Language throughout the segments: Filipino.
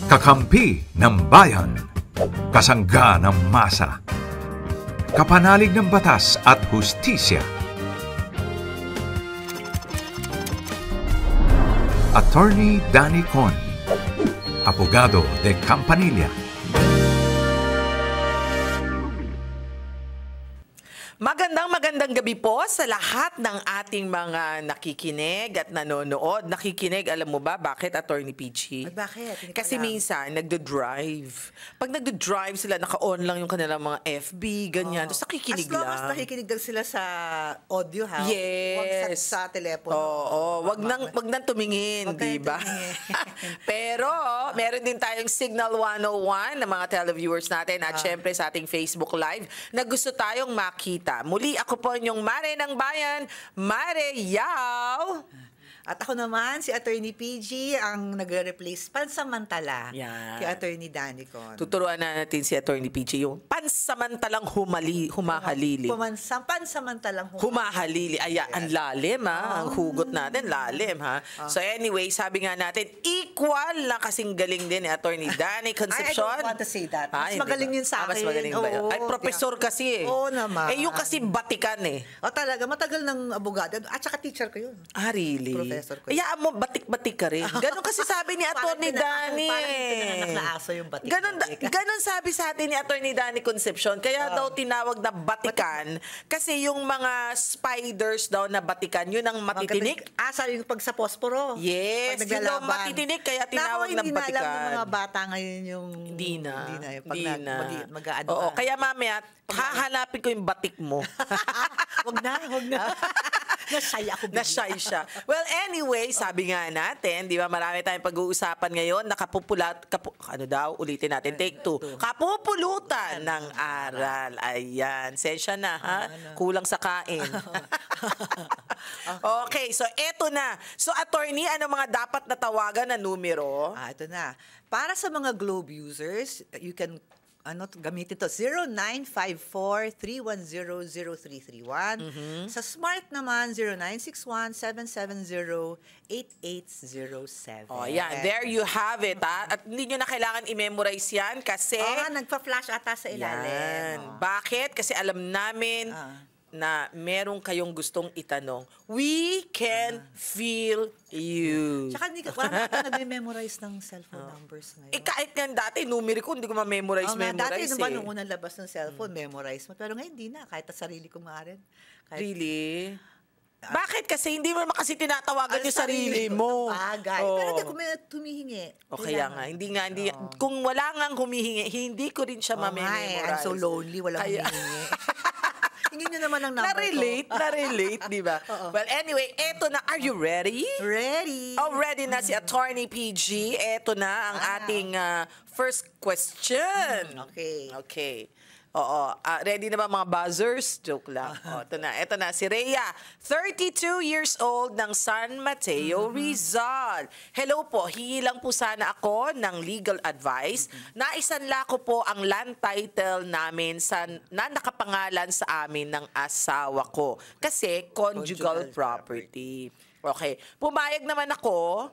Kakampi ng bayan, kasangga ng masa, kapanalig ng batas at hustisya. Attorney Danny Con, Abogado de Campanilla. Magandang gabi po sa lahat ng ating mga nakikinig at nanonood. Nakikinig, alam mo ba bakit, Attorney PG? Bakit? Kasi minsan, nagdo-drive. Pag nagdo-drive sila, naka-on lang yung kanilang mga FB, ganyan. Tapos nakikinig lang. As long as nakikinig lang sila sa audio, ha? Yes. Huwag sa telepono. Oo, wag nang tumingin, di ba? Pero, meron din tayong Signal 101 ng mga televiewers natin at syempre sa ating Facebook Live na gusto tayong makita. Muli, ako po inyong Mare ng Bayan, Mare Yao. At ako naman, si Attorney PG, ang nagre-replace pansamantala Yan. kay Attorney Danny Con. Tuturuan na natin si Attorney PG yung pansamantalang humahalili. Pansamantalang Humahalili. Ay, ang lalim, ha? Ang hugot natin, lalim, ha? So anyway, sabi nga natin, equal na kasing galing din ni Attorney Danny Concepcion. I don't want to say that. Mas Hindi magaling ba? yun sa akin. Mas magaling ba yun? Oo, Ay, professor kasi eh. Oo naman. Eh, yung kasi batikan eh. O talaga, matagal ng abogado. At saka teacher ko yun. Ah, really? Professor ko. Hayaan mo, batik-batik ka rin. Ganon kasi sabi ni Attorney Danny. Parang pinanganak na aso yung batik. Ganon sabi sa atin ni Attorney Danny Concepcion. Kaya daw tinawag na batikan. Kasi yung mga spiders daw na batikan, yun ang matitinik. Sabi yung pag sa posporo. Yes, yun daw matitinik. Kaya tinawag na batikan. Hindi na alam ng mga bata ngayon yung... Hindi na. Pag mag-aano Oo, ka. kaya mamaya, hahanapin ko yung batik mo. Wag na. Na-shy ako bigla. Na-shy siya. Well, anyway, sabi nga natin, di ba, marami tayong pag-uusapan ngayon, ulitin natin, take two. Kapupulutan ng aral. Ayan, sensya na, ha? Kulang sa kain. Okay, so eto na. So, attorney, ano mga dapat na tawagan na numero? Ito na. Para sa mga Globe users, you can gamitin ito, 0954-310-0331. Sa Smart naman, 0961-770-8807. Oh, yan. There you have it, ha? At hindi nyo na kailangan i-memorize yan kasi... nagpa-flash ata sa ilalim. Yan. Bakit? Kasi alam namin na meron kayong gustong itanong. We can feel you. Tsaka wala na nag-memorize ng cellphone numbers ngayon. Kahit yan dati, numeric ko, hindi ko ma-memorize. Dati naman nung unang labas ng cellphone, memorize mo. Pero ngayon, hindi na. Kahit sa sarili ko maarin. Really? Bakit? Kasi hindi mo naman kasi tinatawagan yung sarili mo. Bagay. Pero hindi ako may tumihingi. O kaya nga, hindi. Kung wala nga humihingi, hindi ko rin siya ma-memorize. I'm so lonely, walang humihingi. Hindi nyo naman ang number Na-relate, di ba? Well, anyway, eto na. Are you ready? Ready. Oh, ready na si Attorney PG. Eto na ang ating first question. Okay. Oo. Ready na ba mga buzzers? Joke lang. Ito na. Si Rhea, 32 years old ng San Mateo, Rizal. Hello po. Hingi lang po sana ako ng legal advice. Naisanla ko po ang land title namin na nakapangalan sa amin ng asawa ko. Kasi conjugal property. Okay. Pumayag naman ako.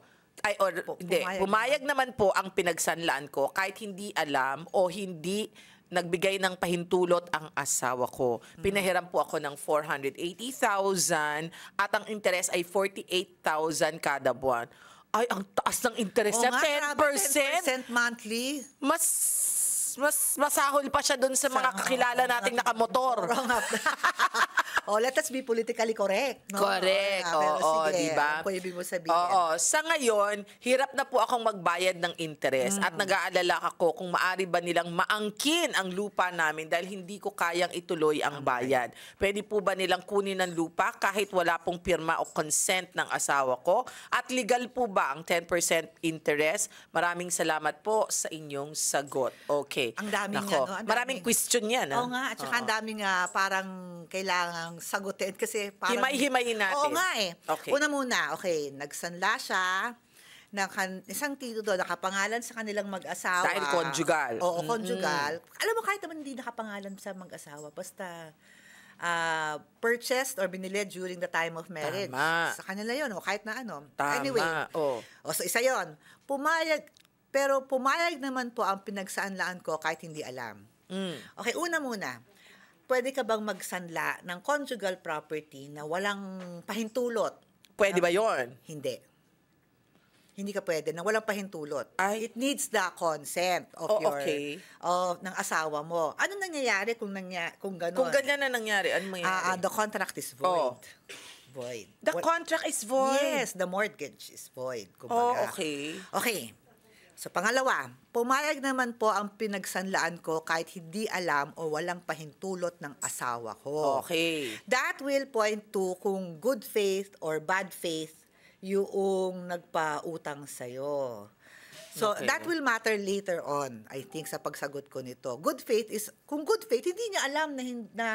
Pumayag naman po ang pinagsanlaan ko kahit hindi alam o hindi nagbigay ng pahintulot ang asawa ko. Pinahiram po ako ng 480,000 at ang interest ay 48,000 kada buwan. Ay, ang taas ng interest niya. 10%? 10% monthly. Masahol pa siya dun sa mga kakilala nating nakamotor. Let us be politically correct. No? Correct. Oo, di ba? Ano po ibig mo sabihin? Oo. Sa ngayon, hirap na po akong magbayad ng interest at nag-aalala ako kung maari ba nilang maangkin ang lupa namin dahil hindi ko kayang ituloy ang bayad. Pwede po ba nilang kunin ang lupa kahit wala pong pirma o consent ng asawa ko? At legal po ba ang 10% interest? Maraming salamat po sa inyong sagot. Okay. Ang daming maraming question yan. Oo nga, at saka ang daming parang kailangang sagutin kasi parang... Himay-himayin natin. Oo nga eh. Okay. Una muna, nagsanla siya ng isang titulo nakapangalan sa kanilang mag-asawa. Dahil conjugal. Oo, conjugal. Alam mo, kahit naman hindi nakapangalan sa mag-asawa, basta purchased or binili during the time of marriage. Tama. Sa kanila yun, o kahit na ano. Tama. Anyway, so isa yun. Pumayag, pero pumayag naman po ang pinagsaanlaan ko kahit hindi alam. Okay, una muna. Pwede ka bang magsanla ng conjugal property na walang pahintulot? Pwede ba yon? Hindi. Hindi ka pwede na walang pahintulot. Ay. It needs the consent of okay. ng asawa mo. Ano nangyayari kung gano'n? Kung ganyan na nangyari, ano mangyayari? The contract is void. Void. The contract is void? Yes, the mortgage is void. Kumbaga. Okay. Okay. So, pangalawa, pumayag naman po ang pinagsanlaan ko kahit hindi alam o walang pahintulot ng asawa ko. Okay. That will point to kung good faith or bad faith yung nagpautang sa'yo. So, Okay. that will matter later on, I think, sa pagsagot ko nito. Good faith is, kung good faith, hindi niya alam na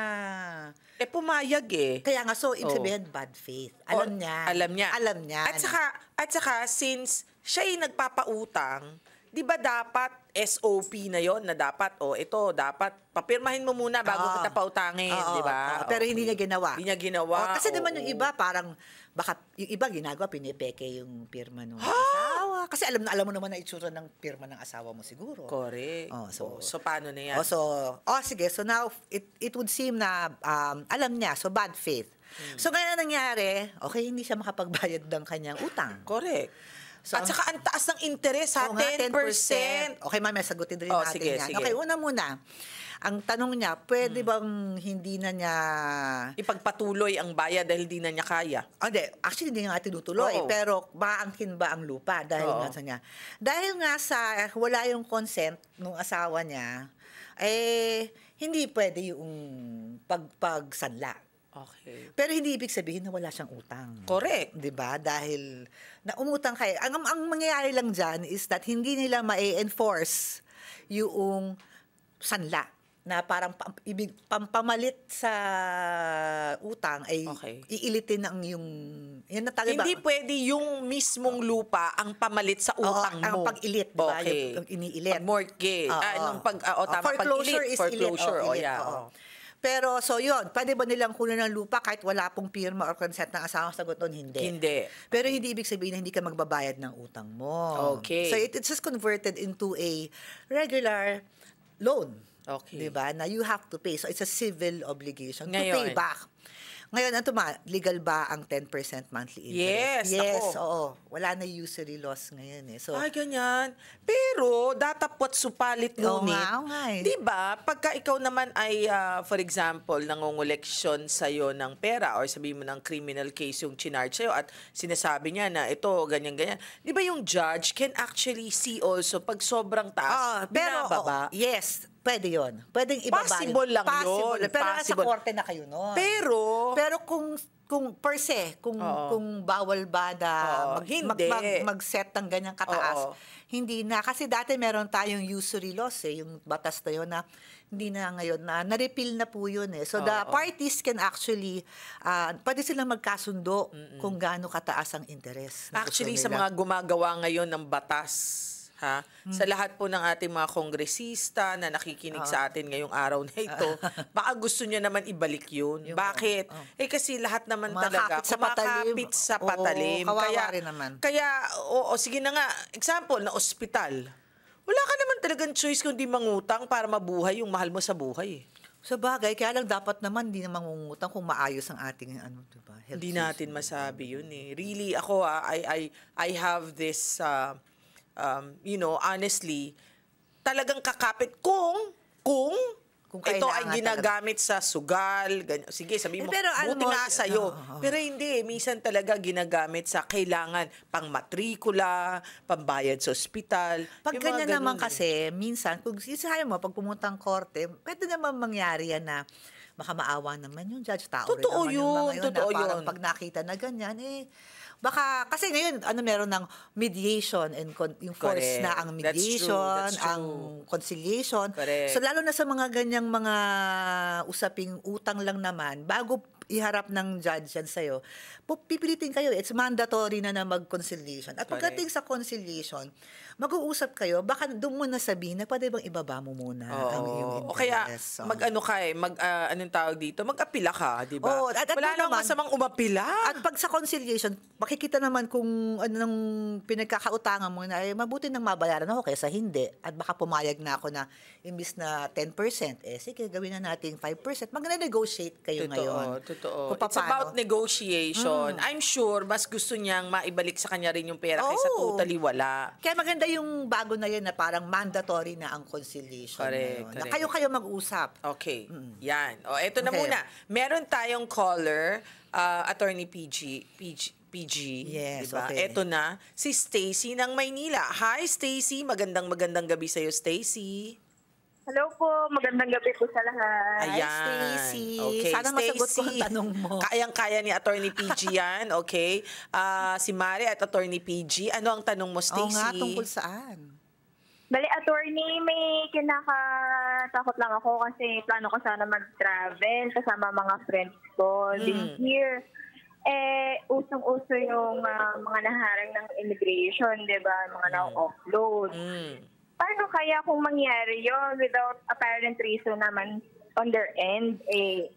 Pumayag eh. kaya nga, so, ibig Oh. sabihin, bad faith. Alam O, niya. Alam niya. Alam niya. At saka, since siya yung nagpapautang, di ba dapat SOP na yon na dapat, ito, dapat papirmahin mo muna bago Oo. kita pautangin, Oo, di ba? oo. Pero hindi niya ginawa. Hindi niya ginawa. Kasi naman oo. yung iba, parang, baka yung iba ginagawa, pinipeke yung pirma ng asawa. Kasi alam mo naman na itsura ng pirma ng asawa mo siguro. Correct. Oh, So, paano na yan? Sige. So now, it would seem na alam niya. So, bad faith. So, ngayon ang nangyari, okay, hindi siya makapagbayad ng kanyang utang. Correct. So, At saka, ang taas ng interest, ha? Oo nga, 10%. Okay, ma'am, sagutin rin Oh, natin sige, yan. sige. Okay, una muna. Ang tanong niya, pwede bang hindi na niya... Ipagpatuloy ang bayad dahil di na niya kaya. Hindi, actually hindi nga tinutuloy, Oo. pero maangkin ba ang lupa dahil Oo. nga sa niya. Dahil nga sa wala yung consent ng asawa niya, hindi pwede yung pagsanla. Okay. Pero hindi ibig sabihin na wala siyang utang. Correct. 'Di ba? Dahil na umutang kayo. Ang mangyayari lang diyan is that hindi nila ma-enforce yung sanla na parang pampamalit sa utang ay Okay. iilitin ang yung yan na talaga Hindi pwede yung mismong lupa ang pamalit sa utang ang mo. pag-ilit, di ba? Okay. Yung iniilit. Pag-mortgage. Oo. Tama, foreclosure pag-ilit. is Foreclosure. ilit. Yeah. Oo. Pero, so yun, pwede ba nilang kunin ng lupa kahit wala pong pirma or consent ng asawa? Sagot doon, hindi. Hindi. Pero hindi ibig sabihin na hindi ka magbabayad ng utang mo. Okay. So it's just converted into a regular loan. Okay. Diba? Na you have to pay. So it's a civil obligation to Ngayon. pay back. Ngayon, legal ba ang 10% monthly interest? Yes, Yes, ako. oo. Wala na usury loss ngayon eh. So, Ay, ganyan. Pero, datapot supalit Oo ngunit. nga, oo nga eh. Di ba, pagka ikaw naman ay, for example, nangunguleksyon sa'yo ng pera or sabihin mo ng criminal case yung chinarge sa'yo at sinasabi niya na ito, ganyan-ganyan. Di ba yung judge can actually see also pag sobrang taas, binababa? yes, pwede yun. Pwedeng ibaba. Possible lang yun. Pero nasa Possible. korte na kayo nun. Pero kung per se, kung bawal ba na Oo, hindi. mag-set ng ganyang kataas, Oo. hindi na. Kasi dati meron tayong usury laws yung batas na yun na hindi na ngayon na na-repeal na po yun eh. So the parties can actually, pwede silang magkasundo kung gaano kataas ang interest. na gusto actually, sa nila. mga gumagawa ngayon ng batas, sa lahat po ng ating mga kongresista na nakikinig sa atin ngayong araw na ito, baka gusto niya naman ibalik yun. Bakit? Kasi lahat naman talaga Kumakapit sa patalim. kumakapit sa patalim. Oo, kawawa rin naman. Kaya, sige na nga, example, na ospital. Wala ka naman talagang choice kundi mangutang para mabuhay yung mahal mo sa buhay. Sa bagay, kaya lang dapat naman hindi na mangungutang kung maayos ang ating diba, health Hindi system. natin masabi yun eh. Really, ako I have this, honestly, talagang kakapit kung ito ay kailangan ginagamit sa sugal, ganyan. Sige, sabihin mo, pero alam buti mo, nga sa'yo. oo. Pero hindi, minsan talaga ginagamit sa kailangan pang matrikula, pambayad sa ospital. Pag yung mga ganyan naman ganun eh. kasi, minsan, kung sinasabi mo, pag pumuntang korte, pwede naman mangyari yan na baka maawa naman yung judge. Tao Totoo rin naman yung mga yun, yun. totoo na parang yun. pag nakita na ganyan, baka, kasi ngayon, meron ng mediation and yung force Correct. na ang That's true, mediation, that's true. ang conciliation. Correct. So, lalo na sa mga ganyang mga usaping utang lang naman, bago iharap ng judge yan sa'yo, pipilitin kayo. It's mandatory na mag-conciliation. At pagdating sa conciliation, mag-uusap kayo, baka doon mo na sabihin na pwede bang ibaba mo muna ang iyong interest. O kaya, mag-ano ka anong tawag dito? Mag-apila ka, di ba? At wala namang masamang umapila. At pag sa conciliation, makikita naman kung anong pinagkakautangan mo na, mabuti nang mabayaran ako kaysa hindi. At baka pumayag na ako na imbis na 10%, sige, gawin na natin 5%. Mag-negotiate kayo ngayon. Totoo. It's about negotiation. I'm sure, mas gusto niyang maibalik sa kanya rin yung pera kaysa totally wala. Kaya maganda yung bago na yun na parang mandatory na ang conciliation. Correct. Na kayo mag-usap. Okay. Yan. Eto na muna. Meron tayong caller, Attorney PG. Yes, diba? okay. Eto na, si Stacy ng Maynila. Hi, Stacy. Magandang gabi sa'yo, Stacy. Hello po, magandang gabi po sa lahat. Ayan. Hi, Stacy. Okay, Sana masagot ko ang tanong mo. Kayang-kaya ni Attorney PG yan, okay? Si Mari at Attorney PG. Ano ang tanong mo, Stacy? Oo nga, tungkol saan? Bali, attorney, may kinakatakot lang ako kasi plano ko sana mag-travel kasama mga friends ko this year. Usong-uso yung mga naharang ng immigration, di ba? Mga na-offload. Paano kaya kung mangyari yun without apparent reason naman on their end?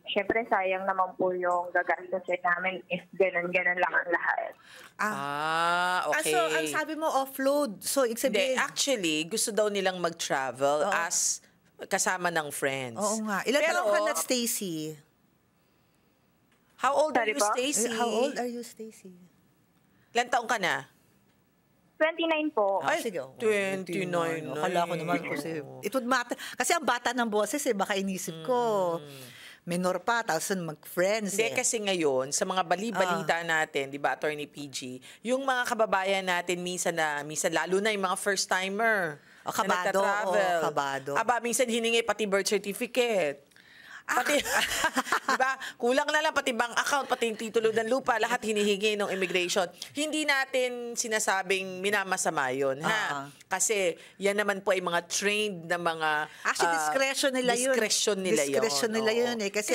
Syempre sayang naman po yung gagastusin namin if ganun-ganun lang ang lahat. Okay. So, ang sabi mo, offload. So, Hindi, actually, gusto daw nilang mag-travel as kasama ng friends. Oo nga. Ilan taon ka na, Stacy? How old are you, po? Stacy? How old are you, Stacy? Ilan taon ka na? 29 po. Sige. 29 na. Akala ko naman kasi it would matter. Kasi ang bata ng boses, baka inisip ko. Minor pa, tapos mag-friends. Hindi, kasi ngayon, sa mga balita natin, di ba, Attorney PG, yung mga kababayan natin, minsan lalo na yung mga first-timer kabado, na nagtatravel. Kabado. Minsan hiningi pati birth certificate. Pati, di ba, kulang na lang pati bank account, pati yung titulo ng lupa, lahat hinihingi ng immigration. Hindi natin sinasabing minamasama yun, ha? Kasi yan naman po ay mga trained na mga... Actually, discretion nila yun. Discretion nila yun eh. Kasi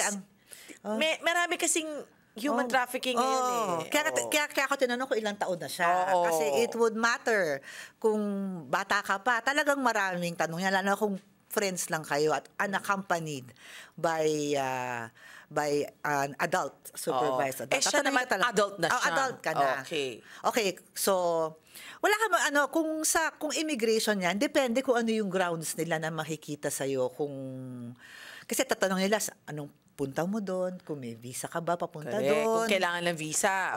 marami kasing human trafficking ngayon eh. Kaya ako tinanong ko ilang taon na siya. Kasi it would matter kung bata ka pa. Talagang maraming tanong yan. Lalo kung friends lang kayo at unaccompanied by an adult supervised adult. Siya naman adult na siya. Adult ka na. Okay, so wala ka kung immigration yan, depende kung ano yung grounds nila na makikita sa kasi tatanong nila anong punta mo doon, kung may visa ka ba papunta doon. Kung kailangan ng visa.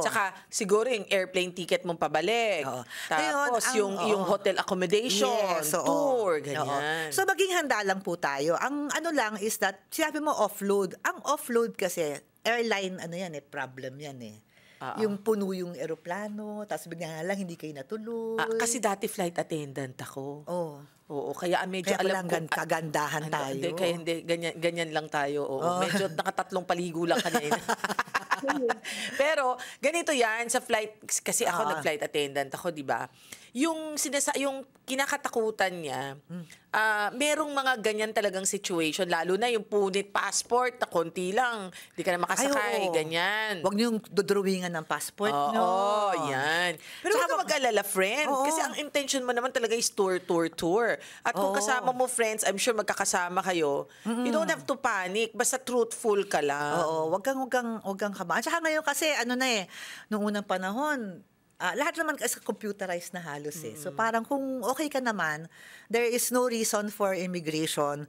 Tsaka siguro yung airplane ticket mong pabalik. Tapos yung hotel accommodation, tour, ganyan. So maging handa lang po tayo. Ang ano lang is that, sinabi mo offload. Ang offload kasi, airline, problem yan eh. Yung puno yung eroplano, tapos bigla lang hindi kayo natuloy. Kasi dati flight attendant ako. Oo, kaya medyo kaya alam ko kagandahan tayo. Hindi, ganyan lang tayo. Medyo nakatatlong paligo lang kanina. Pero ganito yan sa flight, kasi ako nag-flight attendant ako, di ba? Yung kinakatakutan niya, merong mga ganyan talagang situation, lalo na yung punit passport na konti lang, di ka na makasakay, ganyan. Huwag niyong dodrawingan ng passport, yan. Pero huwag ka mag-alala, friend, kasi ang intention mo naman talaga is tour. At kung kasama mo friends, I'm sure magkakasama kayo, you don't have to panic, basta truthful ka lang. Huwag kang kabahan. Tsaka ngayon kasi, nung unang panahon, lahat naman kasi computerized na halos eh. So parang kung okay ka naman, there is no reason for immigration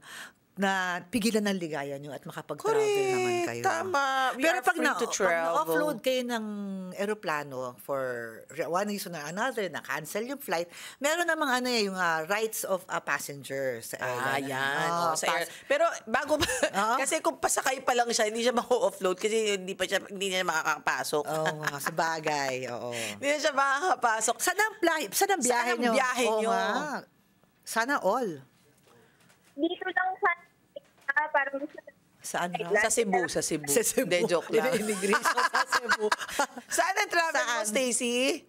na pigilan ng ligaya nyo at makapag-travel naman kayo. Tama. Pero pag na-offload kayo ng eroplano for one reason or another, na-cancel yung flight, meron namang yung rights of a passenger sa airline. Yan. Pero bago pa, kasi kung pasakay pa lang siya, hindi siya ma-offload kasi hindi niya makakapasok. Sa bagay. Hindi na siya makakapasok. Saan ang biyahe nyo? Sana all. Dito lang parang gusto Saan raw? Sa Cebu. Hindi, joke lang. Immigration sa Cebu. Saan ang travel mo, Stacy?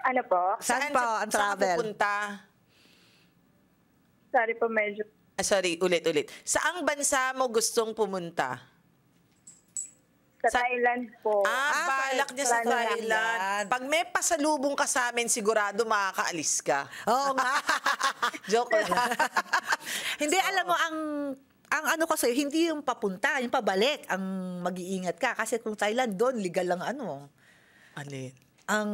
Ano po? Saan pa ang travel? Saan pupunta? Sorry po, medyo. Sorry, ulit. Saang bansa mo gustong pumunta? Sa Thailand po. Balak niya sa Thailand. Pag may pasalubong ka sa amin, sigurado makakaalis ka. Oo nga. Joke lang. Hindi, alam mo, ang ano kasi, hindi yung papunta, yung pabalik, ang mag-iingat ka. Kasi kung Thailand, doon, legal lang Alin? ang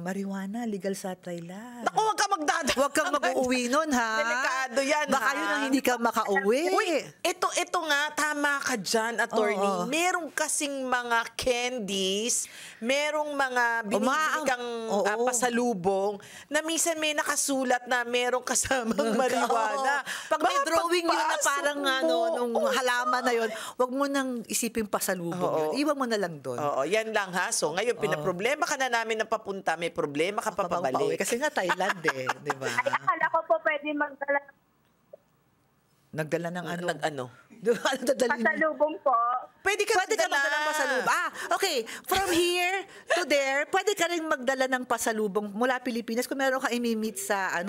marijuana, legal sa Thailand. Naku, huwag ka magdadala. Huwag kang mag-uuwi nun, ha? Delikado yan, Baka ha? yun ang hindi ka makauwi. Uy, ito nga, tama ka dyan, attorney. Oo. Merong kasing mga candies, merong mga binibili kang Oo. pasalubong na minsan may nakasulat na merong kasamang marijuana. Pag may Baka drawing yun na pagpasok parang mo. nung halaman na yun, huwag mo nang isipin pasalubong yun. Iwan mo na lang doon. Oo, yan lang ha. So ngayon, pinaproblema ka na namin na papunta, may problema ka pa pabalik. Kasi nga Thailand di ba? Ay, akala ko po pwede magdala Nagdala ng ano? Nag-ano? Ano dadalhin? pasalubong po. Pwede ka magdala ng pasalubong. Okay. From here to there, pwede ka rin magdala ng pasalubong mula Pilipinas kung meron ka imi-meet sa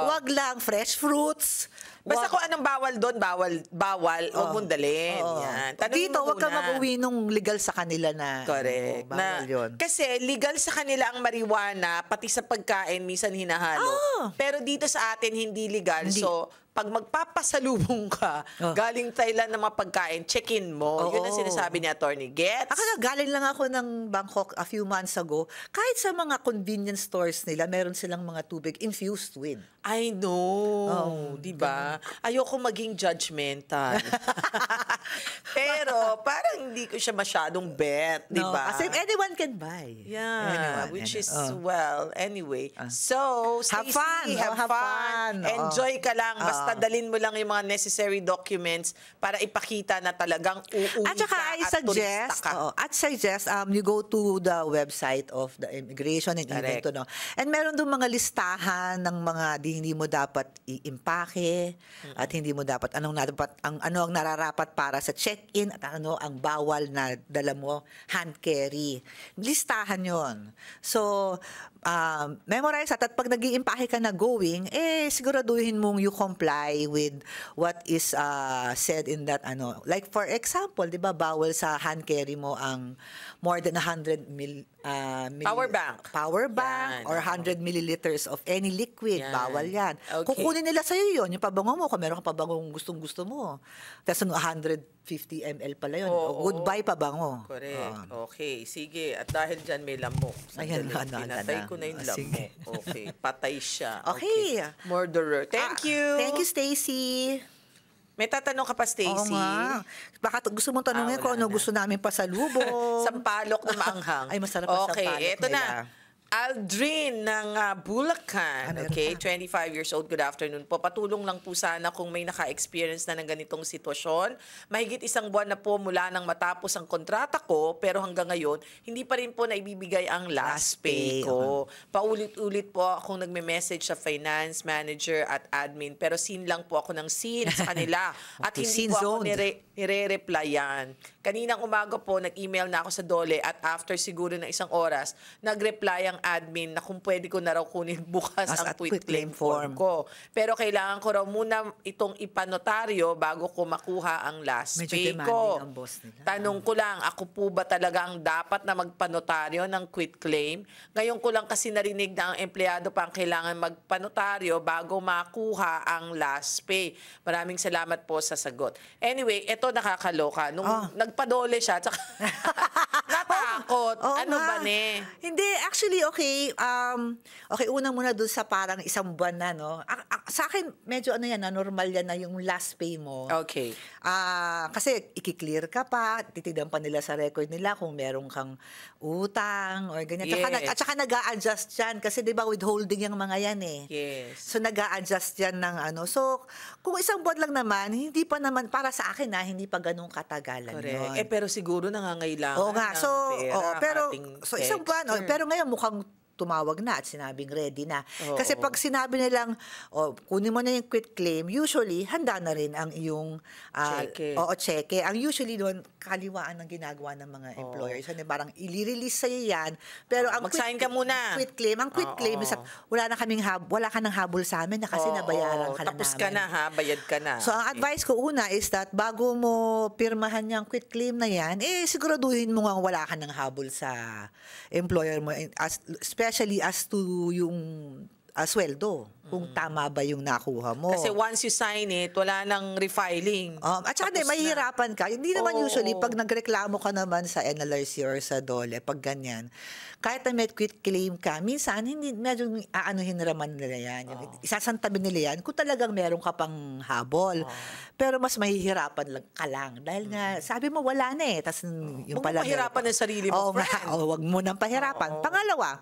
wag lang fresh fruits. Basta kung anong bawal doon, bawal, huwag mong dalhin. Yan. Tanungin Dito, mo wag ka muna. mag-uwi nung legal sa kanila na. Correct. Bawal yun. Kasi legal sa kanila ang marijuana, pati sa pagkain, minsan hinahalo. Pero dito sa atin, hindi legal. Hindi. So, pag magpapasalubong ka, galing Thailand ng mga pagkain, check-in mo. Yun ang sinasabi ni Attorney. Gets? Galing lang ako ng Bangkok a few months ago. Kahit sa mga convenience stores nila, meron silang mga tubig infused with. I know. Di ba? Ayoko maging judgmental. Pero, parang hindi ko siya masyadong bet. Di ba? Kasi anyone can buy. Yeah, Anyone, which is, anyone. anyway. So, Have Stacey, fun. have fun. Enjoy ka lang. Basta dalin mo lang yung mga necessary documents para ipakita na talagang uuwi At saka ka I at suggest, turista ka. you go to the website of the immigration and even Correct. And meron doon mga listahan ng mga hindi mo dapat i-impake at hindi mo dapat ano ang nararapat para sa check-in at ano ang bawal na dala mo hand carry. Listahan 'yon. So memorize at pag nag-iimpake ka na going, siguraduhin mong you comply with what is said in that like for example, 'di ba bawal sa hand carry mo ang more than 100 Power bank. Yan. or 100 milliliters of any liquid. Yan. Bawal yan. Okay. Kukunin nila sa'yo yun, yung pabango mo, kung meron kang pabangong gustong-gusto mo. Tapos 150 ml pala yun. Goodbye pabango. Correct. Okay, sige. At dahil dyan may lamok. Ayan, Pinatay ko na yung lamok. Sige. Okay, patay siya. Okay. Murderer. Thank you. Thank you, Stacey. May tatanong ka pa, Stacey? Oo nga. Baka gusto mong tanongin kung wala ano na. gusto namin pasalubong. Sampalok na maanghang. Ay, masarap ang okay, sampalok eto nila. na. Aldrin ng Bulacan. Meron Okay, pa. 25 years old. Good afternoon po. Patulong lang po sana kung may naka-experience na ng ganitong sitwasyon. Mahigit 1 buwan na po mula nang matapos ang kontrata ko, pero hanggang ngayon, hindi pa rin po naibibigay ang last pay ko. Paulit-ulit po akong nagme-message sa finance manager at admin, pero sin lang po ako ng sin sa kanila. At Okay, hindi sin po ako zoned. nire-replyan. Kaninang umaga po, nag-email na ako sa DOLE at after siguro ng 1 oras, nag-reply ang admin na kung pwede ko na raw kunin bukas As ang at quit claim form ko. Pero kailangan ko raw muna itong ipanotaryo bago ko makuha ang last Medyo pay demanding ko. ang boss nila. Tanong ko lang, ako po ba talaga ang dapat na magpanotaryo ng quit claim? Ngayon ko lang kasi narinig na ang empleyado pa ang kailangan magpanotaryo bago makuha ang last pay. Maraming salamat po sa sagot. Anyway, ito nakakaloka. Nung nagpadole siya, tsaka natakot. Oo Ano nga. ba ne? Hindi, actually, okay. Okay, unang muna dun sa parang 1 buwan na, no? Sa akin, medyo normal yan na yung last pay mo. Okay. Kasi i-clear ka pa, titignan pa nila sa record nila kung meron kang utang or ganyan. Yes. At saka nag-a-adjust yan. Kasi di ba withholding yung mga yan eh. Yes. So nag-a-adjust yan ng So, kung 1 buwan lang naman, hindi pa naman, para sa akin hindi pa ganun katagalan Correct. yun. Pero siguro nangangailangan Oo nga. ng So, pera ang pero ating 1 buwan. texter. Pero ngayon mukhang tumawag na at sinabing ready na. Oo. Kasi pag sinabi nilang, kunin mo na yung quit claim, usually, handa na rin ang iyong Cheque. cheque. Ang usually doon, kaliwaan ang ginagawa ng mga employers. Ano, parang i-release sa'yo yan. Pero ang Mag-sign ka muna. Quit claim, ang quit claim is wala ka nang habol sa amin na kasi nabayaran ka na Tapos namin. ka na ha, bayad ka na. So, ang advice ko una is that bago mo pirmahan yung quit claim na yan, siguraduhin mo nga wala ka ng habol sa employer mo, especially as to yung sweldo, kung tama ba yung nakuha mo. Kasi once you sign it, wala nang refiling. At saka Tapos mahihirapan ka. Hindi naman Oo. usually, pag nagreklamo ka naman sa NLRC or sa DOLE, pag ganyan, kahit na may quit claim ka, minsan, hindi, medyo aanuhin naman nila yan. Isasantabi nila yan kung talagang meron ka pang habol. Pero mas mahihirapan lang ka lang. Dahil nga, sabi mo, wala na eh. Tas, yung Huwag mo pahirapan ang sarili mo, friend. Huwag mo nang pahirapan. Pangalawa,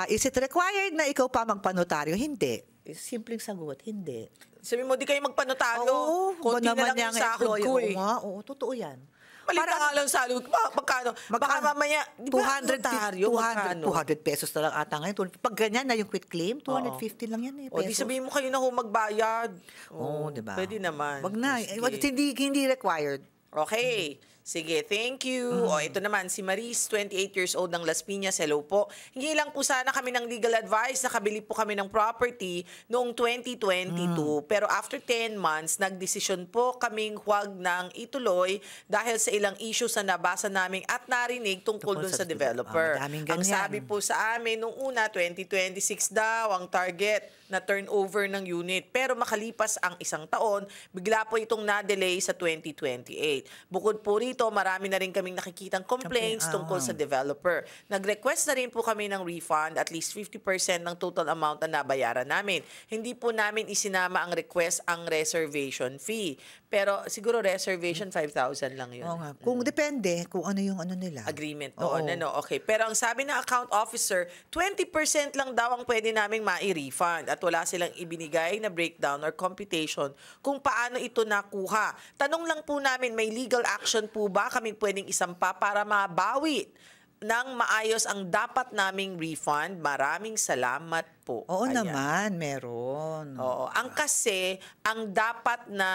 is it required na ikaw pa magpanotaryo? Hindi. Simpleng sagot, hindi. Sabi mo, di kayo magpanotaryo. Konti na lang yung sahod ko eh. Oo, totoo yan. Maliit na nga lang sahod. Magkano? Baka mamaya, di ba notaryo, magkano? 200 pesos na lang ata ngayon. Pag ganyan na yung quit claim, 250 lang yan eh. O, di Pesos. sabihin mo kayo na magbayad. Oo, di ba? Pwede naman. Wag na. Sige. Hindi required. Okay. Sige, thank you. O, ito naman, si Maris, 28 years old ng Las Piñas. Hello po. Hingi lang po sana kami ng legal advice. Nakabili po kami ng property noong 2022. Pero after 10 months, nagdesisyon po kaming huwag nang ituloy dahil sa ilang issues na nabasa namin at narinig tungkol dun sa developer. Madaming Ang ganyan. sabi po sa amin, nung una, 2026 daw ang target na turnover ng unit. Pero makalipas ang isang taon, bigla po itong na-delay sa 2028. Bukod po rito, marami na rin kaming nakikitang complaints tungkol sa developer. Nag-request na rin po kami ng refund, at least 50% ng total amount na nabayaran namin. Hindi po namin isinama ang request ang reservation fee. Pero siguro reservation 5,000 lang yun. Oo nga. Kung depende kung ano yung ano nila. Agreement Oo. noon. Ano? Okay. Pero ang sabi ng account officer, 20% lang daw ang pwede naming mai-refund at wala silang ibinigay na breakdown or computation kung paano ito nakuha. Tanong lang po namin, may legal action po ba kaming pwedeng isampa para mabawi ng maayos ang dapat naming refund? Maraming salamat po. Oo Ayan. naman, meron. Oo. Ang kasi, ang dapat na...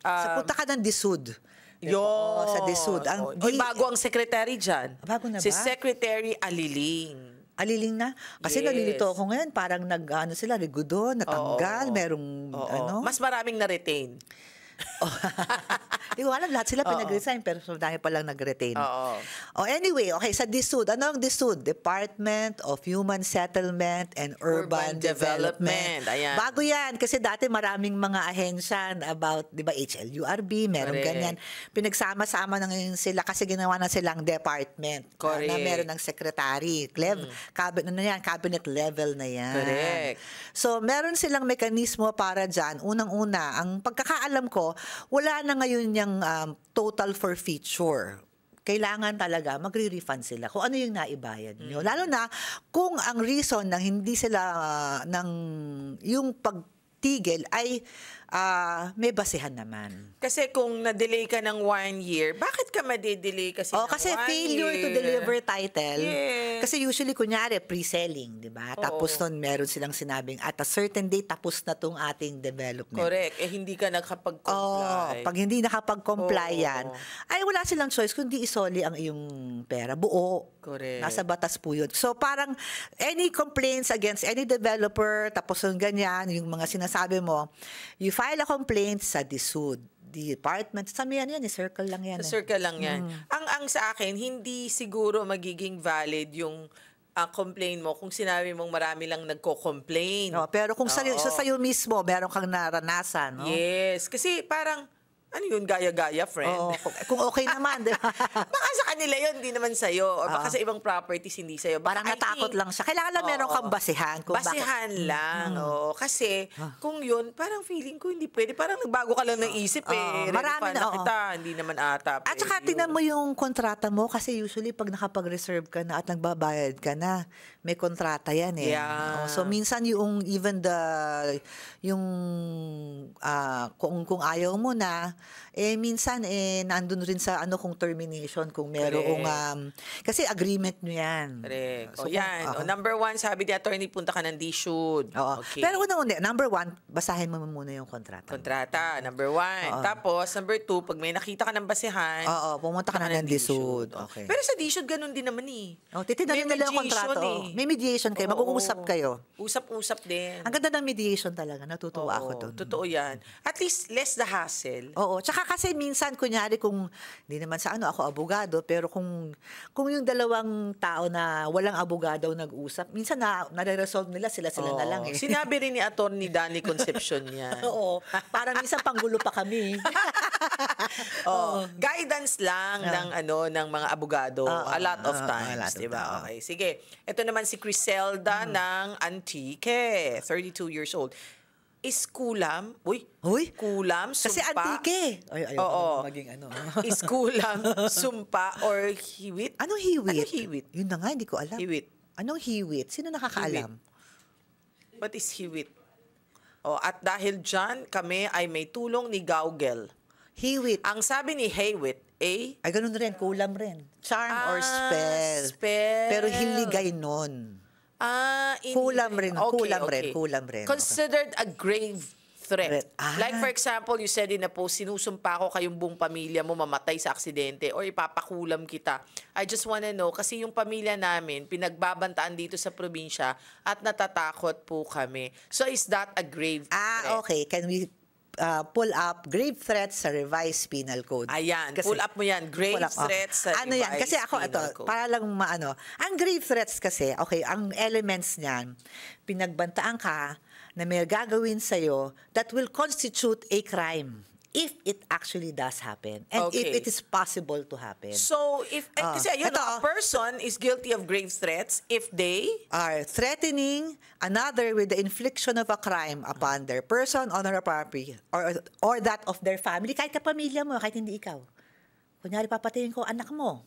Sa punta ka ng DSUD. Yun. Oo, sa DSUD. Oy, bago ang secretary dyan. Bago na Si ba? Secretary Aliling. Aliling na? Kasi Yes. nalilito ako ngayon, parang sila, Rigudo, natanggal, Oo. merong, Oo. Mas maraming na-retain. Hindi ko alam, lahat sila pinag-resign, pero dahil pa lang nag-retain. Oo. Anyway, okay, sa DSUD. Ano ang DSUD? Department of Human Settlement and Urban Development. Ayan. Bago yan, kasi dati maraming mga ahensya about, di ba, HLURB, meron Correct. ganyan. Pinagsama-sama na ngayon sila kasi ginawa na silang department. Correct. Na meron ng secretary. Cabinet level na yan. Correct. So, meron silang mekanismo para dyan. Unang-una, ang pagkakaalam ko, wala na ngayon yung total forfeiture. Kailangan talaga magre-refund sila kung ano yung naibayad nyo. Lalo na kung ang reason ng hindi sila yung pagtigil ay may basehan naman. Kasi kung na-delay ka ng 1 year, bakit ka madidelay kasi ng Kasi 1 failure year? to deliver title. Yes. Kasi usually, kunyari, pre-selling, di ba? Tapos nun, meron silang sinabing, at a certain date, tapos na tong ating development. Correct. Hindi ka nakapag-comply. Pag hindi nakapag-comply Oo. yan, ay wala silang choice kundi isoli ang iyong pera. Buo. Correct. Nasa batas po yun. So parang any complaints against any developer, tapos yung ganyan, yung mga sinasabi mo, you file a complaint sa DSUD. Department, sa yan, circle lang yan. Sa circle lang yan. Ang sa akin, hindi siguro magiging valid yung complain mo kung sinabi mong marami lang nagko-complain. No, pero kung Oo. sa'yo mismo, meron kang naranasan, no? Yes. Kasi parang, ano yun, gaya-gaya, friend? Oo, kung okay naman, di ba? Baka sa kanila yun, hindi naman sa'yo. Or baka sa ibang properties, hindi sa'yo. Baka Parang natakot lang siya. Kailangan lang meron kang basihan. Kung Basihan lang. Oo. Kasi, kung yun, parang feeling ko hindi pwede. Parang nagbago ka lang ng isip eh. Marami Refund na, kita. Hindi naman ata. At saka pwede tingnan yun. mo yung kontrata mo kasi usually pag nakapag-reserve ka na at nagbabayad ka na, may kontrata yan eh. Yeah. So minsan yung even yung kung ayaw mo na, minsan nandun rin sa kung termination kung merong kasi agreement nyo yan. Correct. So, yan. Number 1, sabi ni attorney, punta ka ng DSUD. Oo. Okay. Pero unang-una, number 1, basahin mo muna yung kontrata. Kontrata, number 1. Tapos, number 2, pag may nakita ka ng basihan, pumunta ka na ng DSUD. Okay. Pero sa DSUD, ganun din naman eh. Titignan nila yung kontrata. May mediation kayo, mag-uusap kayo. Usap-usap din. Ang ganda ng mediation talaga, natutuwa ako doon. Totoo yan. At least, less the hassle. Oo. Tsaka kasi minsan, kunyari kung, hindi naman sa ako abogado, pero kung yung dalawang tao na walang abogado nag-usap, minsan nare-resolve nila, sila na lang eh. Sinabi rin ni Atty. Danny Concepcion yan. Oo. Para minsan panggulo pa kami. Guidance lang ng mga abogado a lot of times, di ba? Okay, sige. Ito naman si Criselda ng Antique, 32 years old. Is kulam? Uy, kulam, sumpa. Kasi Antique. Ayoko maging Is kulam, sumpa, or hiwit? Anong hiwit? Anong hiwit? Yun na nga, hindi ko alam. Hiwit. Anong hiwit? Sino nakakaalam? What is hiwit? At dahil dyan, kami ay may tulong ni Gaugel. Hiwit. Ang sabi ni Haywit, ay ganun rin, kulam rin. Charm or spell. Spell. Pero hiligay nun. Kulam rin. Considered a grave threat. Like for example, you said in a post, sinusumpa ko kayong buong pamilya mo mamatay sa aksidente or ipapakulam kita. I just wanna know, kasi yung pamilya namin, pinagbabantaan dito sa probinsya at natatakot po kami. So is that a grave threat? Okay. Can we pull up grave threats sa revised penal code? Ayan, kasi, pull up mo yan. Grave threats sa revised yan? Kasi ako, penal code. Para lang ang grave threats kasi, okay, ang elements niyan, pinagbantaan ka na may gagawin sa'yo that will constitute a crime if it actually does happen and if it is possible to happen. So, kasi a person is guilty of grave threats if they are threatening another with the infliction of a crime upon their person, honor, or property, or that of their family, kahit kapamilya mo, kahit hindi ikaw. Kunyari, papatayin ko anak mo.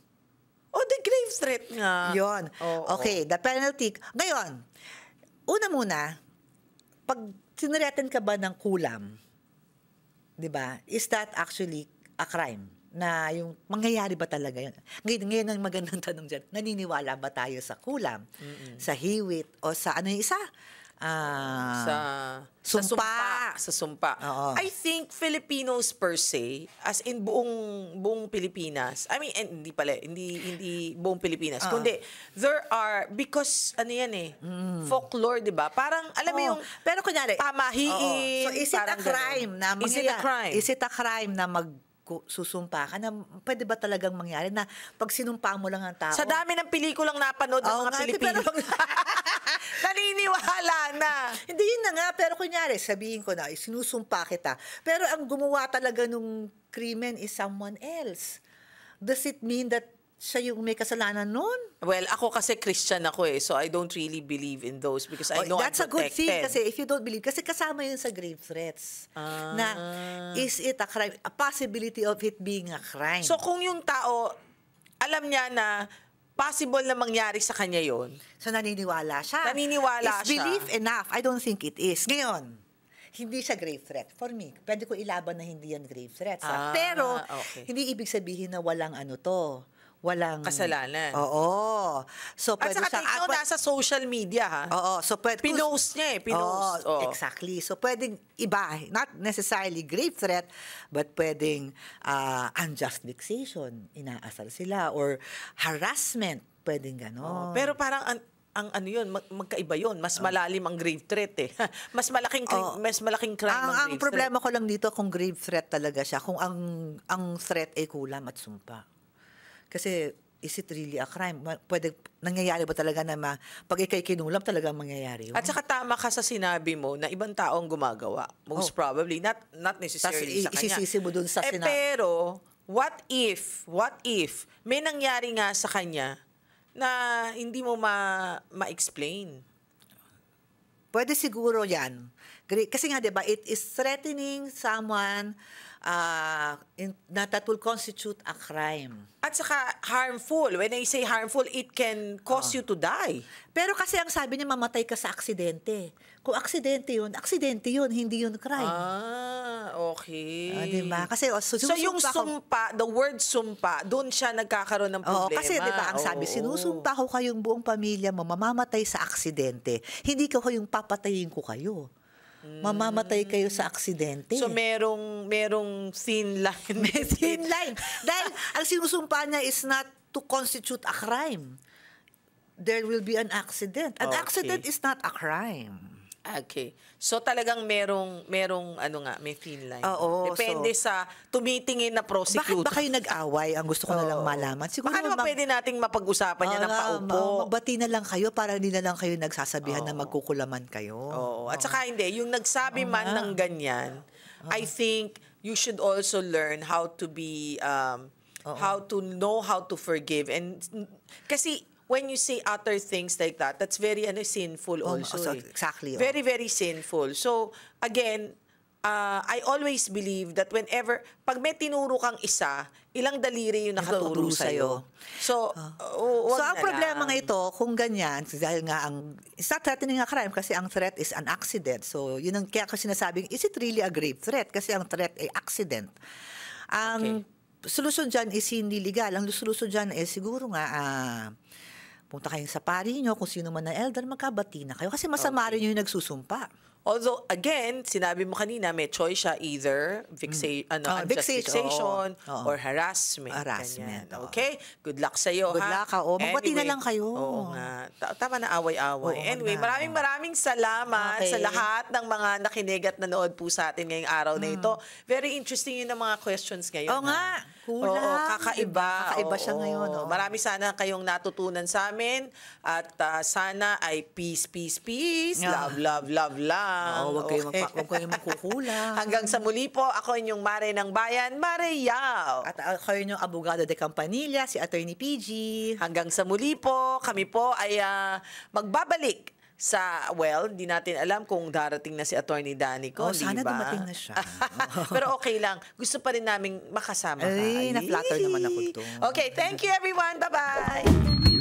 The grave threat nga. Yun. Okay, the penalty. Ngayon, una muna, pag sinureten ka ba ng kulam, di ba? Is that actually a crime? Na yung mangyayari ba talaga yun? Ngayon ang magandang tanong dyan, naniniwala ba tayo sa kulam, sa hiwit, o sa ano yung isa? Sumpa. Sa sumpa. I think Filipinos per se, as in buong Pilipinas, I mean, hindi buong Pilipinas, kundi there are, because ano yan folklore, di ba? Parang, alam mo yung, pero kunyari, pamahiin. So is it a crime na Is it a crime? Is it a crime na susumpa ka na pwede ba talagang mangyari na pag sinumpa mo lang ang tao? Sa dami ng pelikulang napanood ng mga Pilipino. Naniniwala na. Hindi yun na nga, pero kunyari, sabihin ko na, sinusumpa kita. Pero ang gumawa talaga nung krimen is someone else. Does it mean that siya yung may kasalanan nun? Well, ako kasi Christian ako so I don't really believe in those because I know that's I'm protected. a good thing kasi if you don't believe, kasi kasama yun sa grave threats. Na, is it a crime? A possibility of it being a crime. So kung yung tao, alam niya na possible na mangyari sa kanya yon. So naniniwala siya. Naniniwala Is belief enough? I don't think it is. Ngayon, hindi siya grave threat. For me, pwede ko ilaban na hindi yan grave threat. Pero, hindi ibig sabihin na walang walang kasalanan. Oo. So, at saka take note, nasa social media, ha? Oo. So, pinost niya pinost. Exactly. So, pwedeng iba, not necessarily grave threat, but pwedeng unjust vexation, inaasar sila, or harassment, pwedeng gano'n. Pero parang, ang ano yun, magkaiba yun. Mas malalim ang grave threat mas malaking crime ang grave Ang problema ko lang dito kung grave threat talaga siya, kung ang threat ay kulam at sumpa. Kasi, is it really a crime? Nangyayari ba talaga na pag ikay kinulam, talaga mangyayari yun? At saka tama ka sa sinabi mo na ibang taong gumagawa. Most probably. Not necessarily sa kanya. Isisisi mo dun sa sinabi. Pero, what if may nangyari nga sa kanya na hindi mo ma-explain? Pwede siguro yan Great. Kasi nga, di ba, it is threatening someone that will constitute a crime. At saka harmful. When I say harmful, it can cause you to die. Pero kasi ang sabi niya, mamatay ka sa aksidente. Kung aksidente yun, hindi yun crime. Okay. Diba? Kasi So yung sumpa, the word sumpa, doon siya nagkakaroon ng problema. Oo, kasi diba, ang sabi, sinusumpa ko kayong buong pamilya mo, mamamatay sa aksidente. Hindi ko kayong papatayin ko kayo. Mamamatay kayo sa aksidente. So merong thin line. May thin line. Dahil ang sinusumpa niya is not to constitute a crime. There will be an accident. An accident is not a crime. Okay. So talagang merong may thin line. Oo, Depende sa tumitingin na prosecutor. Bakit ba kayo nag-away? Ang gusto ko na lang malaman. Siguro Baka naman pwede nating mapag-usapan yan ng paupo. Magbati na lang kayo para hindi na lang kayo nagsasabihan na magkukulaman kayo. Oo. At saka hindi, yung nagsabi man ng ganyan, I think you should also learn how to be, how to know how to forgive. And kasi when you say utter things like that, that's very sinful also. Exactly. Very, very sinful. So, again, I always believe that whenever, pag may tinuro kang isa, ilang daliri yung nakaturo sa'yo. So, ang problema nga ito, kung ganyan, dahil nga it's not threatening a crime kasi ang threat is an accident. So, yun ang kaya kasi sinasabing, is it really a grave threat? Kasi ang threat ay accident. Ang solusyon dyan is hindi legal. Ang solusyon dyan is siguro nga, punta kayo sa pari nyo, kung sino man na elder, magkabati na kayo. Kasi masama rin yung nagsusumpa. Although, again, sinabi mo kanina, may choice siya either vexation or harassment. Harassment. Okay? Good luck sa'yo, Good luck. Magbati na lang kayo. Oo nga. Tama na away-away. Anyway, na. maraming salamat sa lahat ng mga nakinig at nanood po sa atin ngayong araw na ito. Very interesting yun ang mga questions ngayon. Oo nga. Kulang. Oo, kakaiba. Kakaiba siya ngayon. Marami sana kayong natutunan sa amin at sana ay peace, peace, peace. Love, love, love, love. Huwag kayong magkukulang. Hanggang sa muli po, ako inyong Mare ng Bayan, Mare Yao. At ako yung abogado de Campanilla, si Attorney PG. Hanggang sa muli po, kami po ay magbabalik sa, hindi natin alam kung darating na si Attorney Danny ko, sana diba? dumating na siya. Pero okay lang. Gusto pa rin naming makasama ka. Na-flatter naman ako doon. Okay, thank you everyone. Bye-bye.